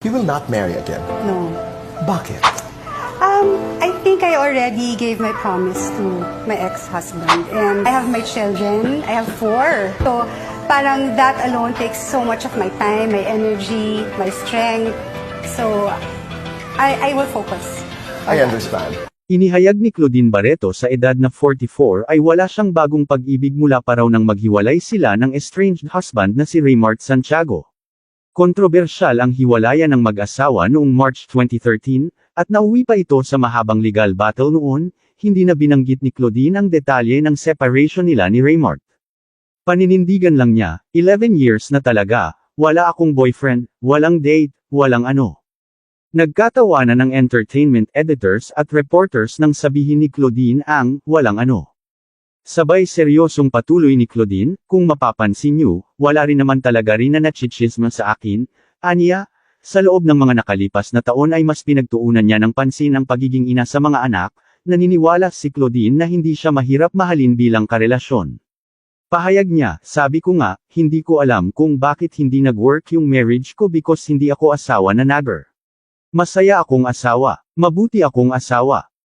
You will not marry again. No. Bakit? I think I already gave my promise to my ex-husband. And I have my children. I have 4. So, parang that alone takes so much of my time, my energy, my strength. So, I will focus. I understand. Inihayag ni Claudine Barreto sa edad na 44 ay wala siyang bagong pag-ibig mula pa raw nang maghiwalay sila ng estranged husband na si Raymart Santiago. Kontrobersyal ang hiwalayan ng mag-asawa noong March 2013, at nauwi pa ito sa mahabang legal battle noon. Hindi na binanggit ni Claudine ang detalye ng separation nila ni Raymart. Paninindigan lang niya, 11 years na talaga, wala akong boyfriend, walang date, walang ano. Nagkatawanan ng entertainment editors at reporters nang sabihin ni Claudine ang walang ano. Sabay seryosong patuloy ni Claudine, kung mapapansin niyo, wala rin naman talaga rin na nachichisma sa akin. Aniya, sa loob ng mga nakalipas na taon ay mas pinagtuunan niya ng pansin ang pagiging ina sa mga anak. Naniniwala si Claudine na hindi siya mahirap mahalin bilang karelasyon. Pahayag niya, sabi ko nga, hindi ko alam kung bakit hindi nag-work yung marriage ko because hindi ako asawa na nagger. Masaya akong asawa. Mabuti akong asawa.